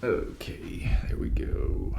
Okay, there we go.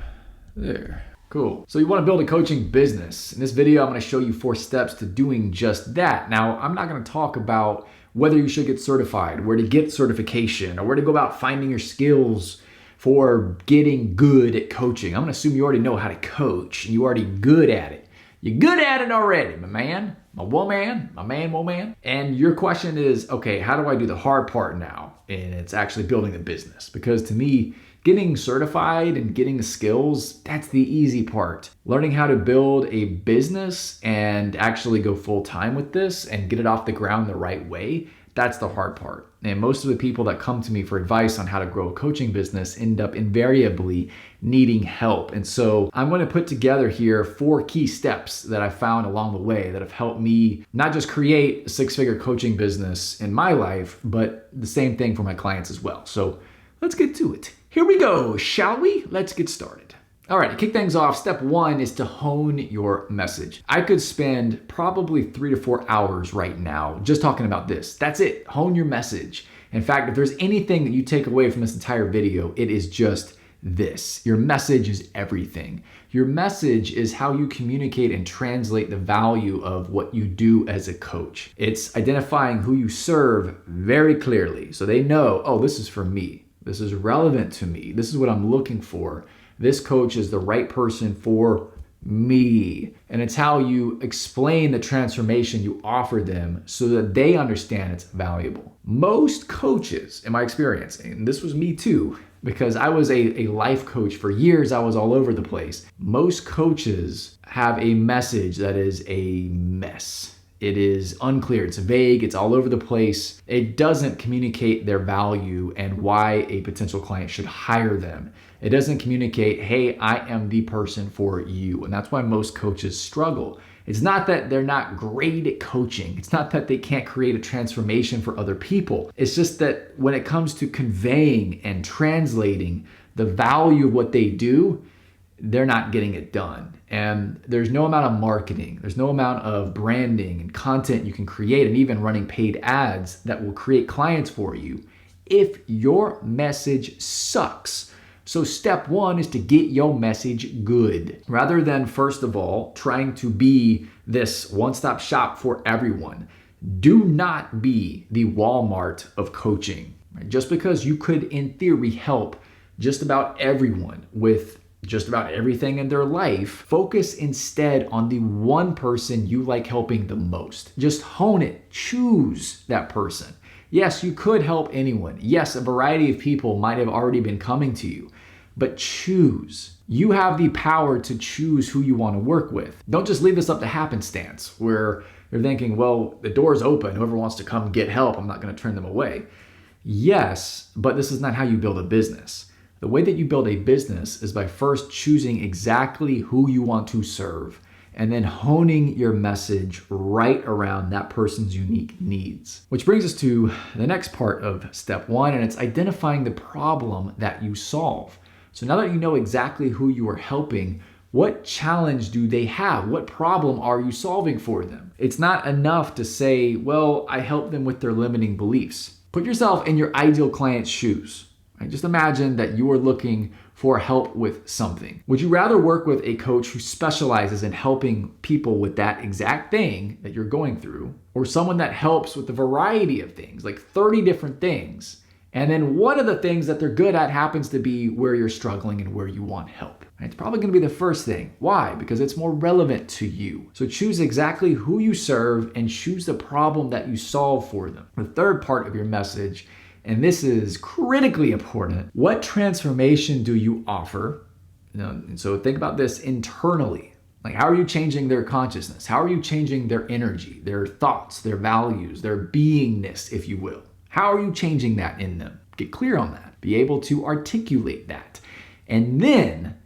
There. Cool. So you want to build a coaching business. In this video, I'm going to show you 4 steps to doing just that. Now, I'm not going to talk about whether you should get certified, where to get certification, or where to go about finding your skills for getting good at coaching. I'm going to assume you already know how to coach and you're already good at it. You're good at it already, my man, my woman, my man, woman. And your question is, okay, how do I do the hard part now? And it's actually building the business. Because to me, getting certified and getting the skills, that's the easy part. Learning how to build a business and actually go full time with this and get it off the ground the right way, that's the hard part. And most of the people that come to me for advice on how to grow a coaching business end up invariably needing help. And so I'm going to put together here 4 key steps that I found along the way that have helped me not just create a 6-figure coaching business in my life, but the same thing for my clients as well. So let's get to it. Here we go, shall we? Let's get started. All right, to kick things off, step 1 is to hone your message. I could spend probably 3 to 4 hours right now just talking about this. That's it, hone your message. In fact, if there's anything that you take away from this entire video, it is just this. Your message is everything. Your message is how you communicate and translate the value of what you do as a coach. It's identifying who you serve very clearly so they know, oh, this is for me. This is relevant to me. This is what I'm looking for. This coach is the right person for me. And it's how you explain the transformation you offer them so that they understand it's valuable. Most coaches, in my experience, and this was me too, because I was a life coach for years, I was all over the place. Most coaches have a message that is a mess. It is unclear, it's vague, it's all over the place. It doesn't communicate their value and why a potential client should hire them. It doesn't communicate, hey, I am the person for you. And that's why most coaches struggle. It's not that they're not great at coaching. It's not that they can't create a transformation for other people. It's just that when it comes to conveying and translating the value of what they do, they're not getting it done. And there's no amount of marketing, there's no amount of branding and content you can create and even running paid ads that will create clients for you if your message sucks. So step 1 is to get your message good. Rather than, first of all, trying to be this one-stop shop for everyone, do not be the Walmart of coaching. Just because you could, in theory, help just about everyone with just about everything in their life, focus instead on the one person you like helping the most. Just hone it. Choose that person. Yes, you could help anyone. Yes, a variety of people might have already been coming to you, but choose. You have the power to choose who you want to work with. Don't just leave this up to happenstance where you're thinking, well, the door's open. Whoever wants to come get help, I'm not going to turn them away. Yes, but this is not how you build a business. The way that you build a business is by first choosing exactly who you want to serve and then honing your message right around that person's unique needs. Which brings us to the next part of step 1, and it's identifying the problem that you solve. So now that you know exactly who you are helping, what challenge do they have? What problem are you solving for them? It's not enough to say, well, I help them with their limiting beliefs. Put yourself in your ideal client's shoes. Just imagine that you are looking for help with something. Would you rather work with a coach who specializes in helping people with that exact thing that you're going through, or someone that helps with a variety of things, like 30 different things, and then one of the things that they're good at happens to be where you're struggling and where you want help? It's probably going to be the first thing. Why? Because it's more relevant to you. So choose exactly who you serve and choose the problem that you solve for them. The third part of your message, and this is critically important, what transformation do you offer? And so think about this internally. Like, how are you changing their consciousness? How are you changing their energy, their thoughts, their values, their beingness, if you will? How are you changing that in them? Get clear on that. Be able to articulate that. And then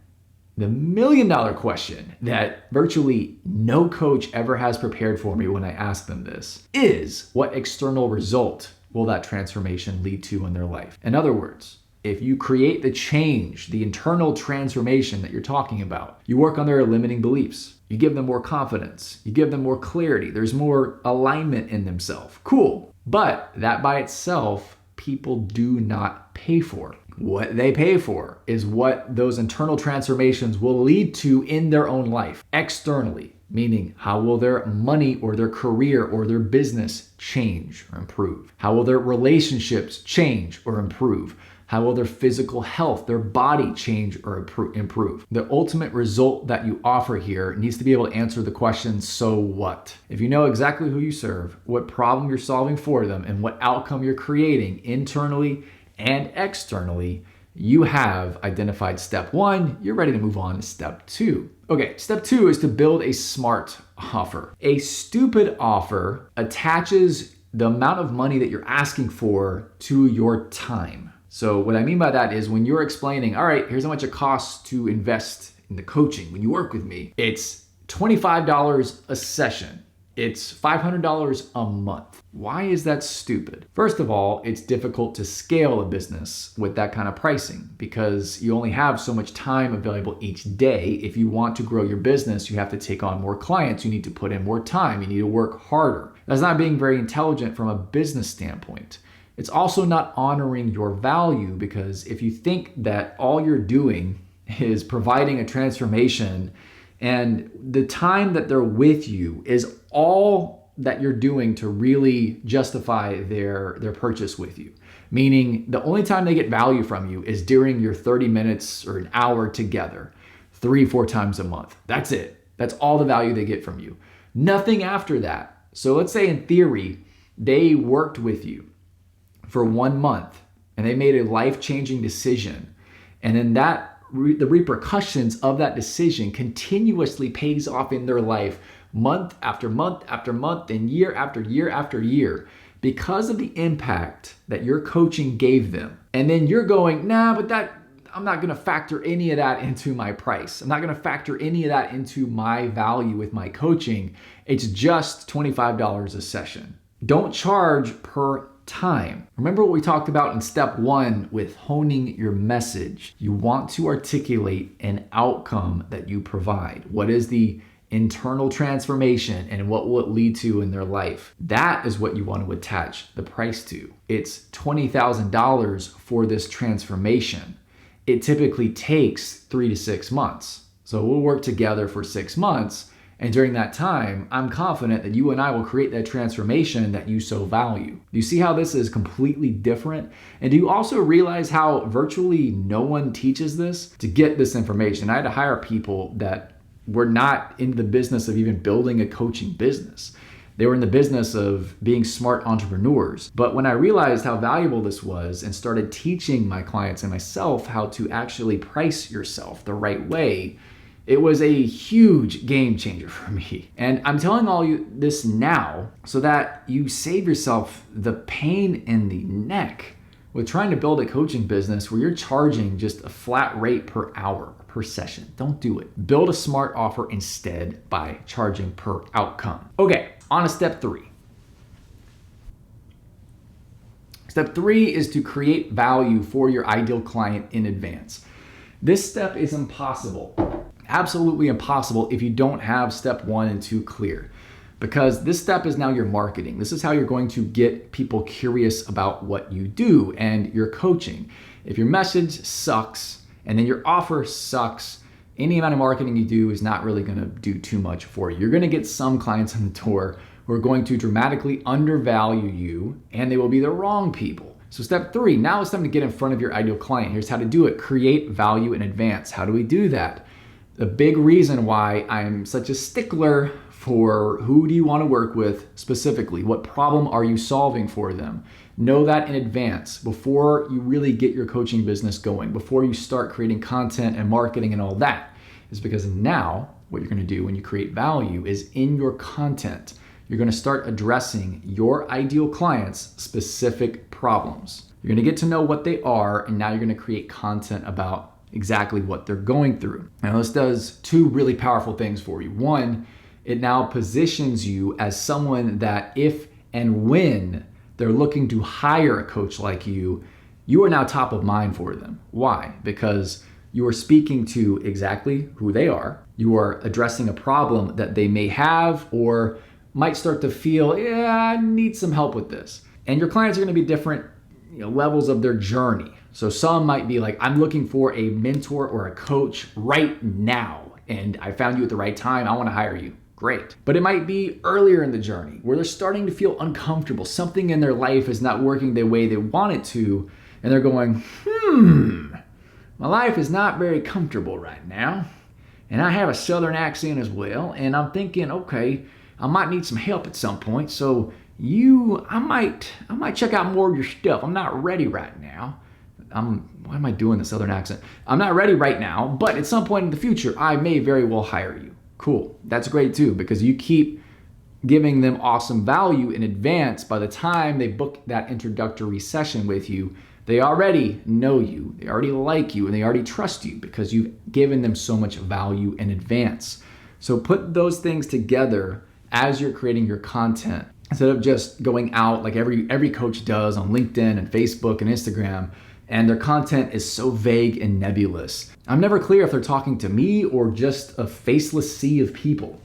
the $1 million question that virtually no coach ever has prepared for me when I ask them this is, what external result will that transformation lead to in their life? In other words, if you create the change, the internal transformation that you're talking about, you work on their limiting beliefs, you give them more confidence, you give them more clarity, there's more alignment in themselves. Cool. But that by itself, people do not pay for. What they pay for is what those internal transformations will lead to in their own life. Externally, meaning how will their money or their career or their business change or improve? How will their relationships change or improve? How will their physical health, their body change or improve? The ultimate result that you offer here needs to be able to answer the question, so what? If you know exactly who you serve, what problem you're solving for them, and what outcome you're creating internally and externally, you have identified step one. You're ready to move on to step two. Okay, step two is to build a smart offer. A stupid offer attaches the amount of money that you're asking for to your time. So what I mean by that is when you're explaining, all right, here's how much it costs to invest in the coaching when you work with me. It's $25 a session. It's $500 a month. Why is that stupid? First of all, it's difficult to scale a business with that kind of pricing because you only have so much time available each day. If you want to grow your business, you have to take on more clients. You need to put in more time. You need to work harder. That's not being very intelligent from a business standpoint. It's also not honoring your value because if you think that all you're doing is providing a transformation and the time that they're with you is all that you're doing to really justify their purchase with you, meaning the only time they get value from you is during your 30 minutes or an hour together, 3-4 times a month. That's it. That's all the value they get from you. Nothing after that. So let's say in theory, they worked with you for 1 month and they made a life-changing decision. And then the repercussions of that decision continuously pays off in their life month after month after month and year after year after year because of the impact that your coaching gave them. And then you're going, nah, but I'm not gonna factor any of that into my price. I'm not gonna factor any of that into my value with my coaching. It's just $25 a session. Don't charge per time. Remember what we talked about in step one with honing your message. You want to articulate an outcome that you provide. What is the internal transformation and what will it lead to in their life? That is what you want to attach the price to. It's $20,000 for this transformation. It typically takes 3 to 6 months. So we'll work together for 6 months. And during that time, I'm confident that you and I will create that transformation that you so value. Do you see how this is completely different? And do you also realize how virtually no one teaches this? To get this information, I had to hire people that were not in the business of even building a coaching business. They were in the business of being smart entrepreneurs. But when I realized how valuable this was and started teaching my clients and myself how to actually price yourself the right way, it was a huge game changer for me. And I'm telling all you this now so that you save yourself the pain in the neck with trying to build a coaching business where you're charging just a flat rate per hour, per session. Don't do it. Build a smart offer instead by charging per outcome. Okay, on to step three. Step three is to create value for your ideal client in advance. This step is impossible. Absolutely impossible if you don't have step 1 and 2 clear, because this step is now your marketing. This is how you're going to get people curious about what you do and your coaching. If your message sucks and then your offer sucks, any amount of marketing you do is not really going to do too much for you. You're going to get some clients in the door who are going to dramatically undervalue you, and they will be the wrong people. So step 3, now it's time to get in front of your ideal client. Here's how to do it. Create value in advance. How do we do that? The big reason why I'm such a stickler for who do you want to work with specifically? What problem are you solving for them? Know that in advance before you really get your coaching business going, before you start creating content and marketing and all that, is because now what you're going to do when you create value is in your content, you're going to start addressing your ideal clients' specific problems. You're going to get to know what they are, and now you're going to create content about exactly what they're going through. Now this does 2 really powerful things for you. 1, it now positions you as someone that if and when they're looking to hire a coach like you are now top of mind for them. Why? Because you are speaking to exactly who they are. You are addressing a problem that they may have or might start to feel, yeah, I need some help with this. And your clients are going to be different levels of their journey. So some might be like, I'm looking for a mentor or a coach right now, and I found you at the right time. I want to hire you. Great. But it might be earlier in the journey where they're starting to feel uncomfortable. Something in their life is not working the way they want it to, and they're going, my life is not very comfortable right now. And I have a Southern accent as well, and I'm thinking, okay, I might need some help at some point. So I might check out more of your stuff. I'm not ready right now. Why am I doing the Southern accent? I'm not ready right now, but at some point in the future, I may very well hire you. Cool. That's great too, because you keep giving them awesome value in advance. By the time they book that introductory session with you, they already know you, they already like you, and they already trust you because you've given them so much value in advance. So put those things together as you're creating your content. Instead of just going out like every coach does on LinkedIn and Facebook and Instagram, and their content is so vague and nebulous. I'm never clear if they're talking to me or just a faceless sea of people.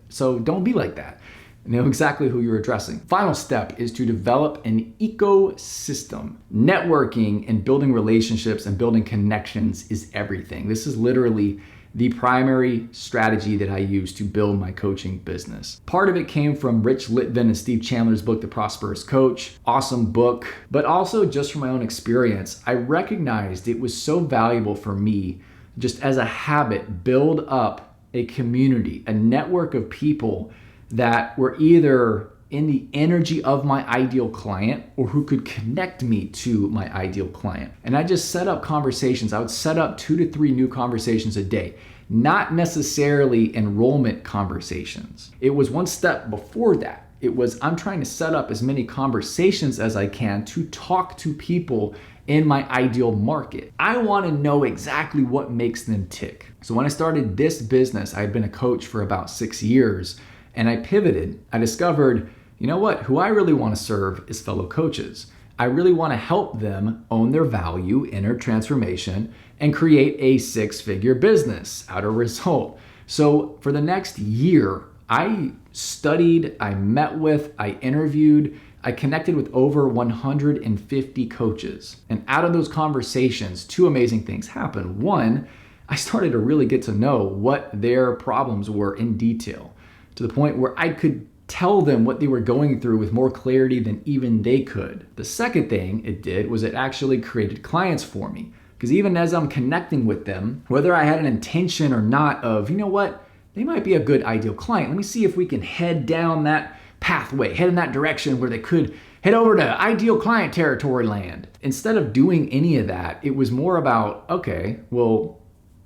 So don't be like that. Know exactly who you're addressing. Final step is to develop an ecosystem. Networking and building relationships and building connections is everything. This is literally the primary strategy that I use to build my coaching business. Part of it came from Rich Litvin and Steve Chandler's book, The Prosperous Coach. Awesome book. But also just from my own experience, I recognized it was so valuable for me, just as a habit, build up a community, a network of people that were either in the energy of my ideal client or who could connect me to my ideal client. And I just set up conversations. I would set up 2 to 3 new conversations a day, not necessarily enrollment conversations. It was one step before that. It was, I'm trying to set up as many conversations as I can to talk to people in my ideal market. I want to know exactly what makes them tick. So when I started this business, I had been a coach for about 6 years, and I pivoted. I discovered, you know what? Who I really want to serve is fellow coaches. I really want to help them own their value, inner transformation, and create a 6-figure business out of result. So for the next year, I studied, I met with, I interviewed, I connected with over 150 coaches. And out of those conversations, 2 amazing things happened. One, I started to really get to know what their problems were in detail, to the point where I could tell them what they were going through with more clarity than even they could. The second thing it did was it actually created clients for me. Because even as I'm connecting with them, whether I had an intention or not of, you know what, they might be a good ideal client. Let me see if we can head down that pathway, head in that direction where they could head over to ideal client territory land. Instead of doing any of that, it was more about, okay, well,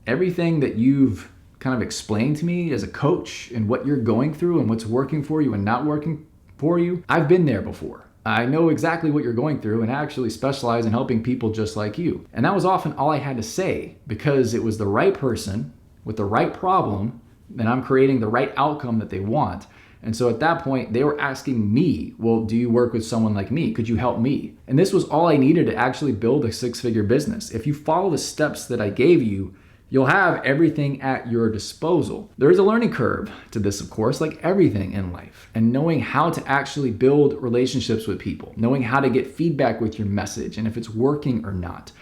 everything that you've kind of explained to me as a coach and what you're going through and what's working for you and not working for you, I've been there before. I know exactly what you're going through, and I actually specialize in helping people just like you. And that was often all I had to say, because it was the right person with the right problem, and I'm creating the right outcome that they want. And so at that point, they were asking me, well, do you work with someone like me? Could you help me? And this was all I needed to actually build a 6-figure business. If you follow the steps that I gave you, you'll have everything at your disposal. There is a learning curve to this, of course, like everything in life. And knowing how to actually build relationships with people, knowing how to get feedback with your message and if it's working or not.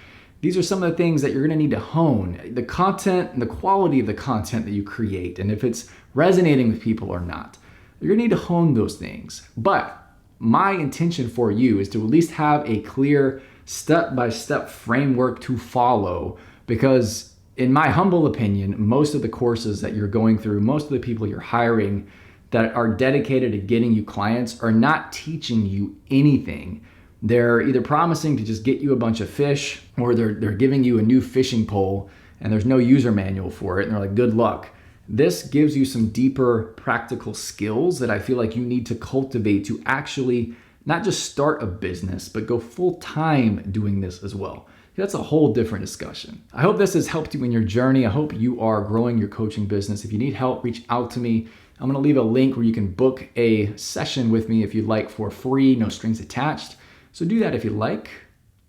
These are some of the things that you're gonna need to hone. The content and the quality of the content that you create, and if it's resonating with people or not. You're gonna need to hone those things. But my intention for you is to at least have a clear step-by-step framework to follow, because in my humble opinion, most of the courses that you're going through, most of the people you're hiring that are dedicated to getting you clients are not teaching you anything. They're either promising to just get you a bunch of fish, or they're giving you a new fishing pole and there's no user manual for it and they're like, good luck. This gives you some deeper practical skills that I feel like you need to cultivate to actually not just start a business, but go full time doing this as well. That's a whole different discussion. I hope this has helped you in your journey. I hope you are growing your coaching business. If you need help, reach out to me. I'm gonna leave a link where you can book a session with me if you'd like, for free, no strings attached. So do that if you like.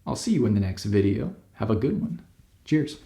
I'll see you in the next video. Have a good one. Cheers.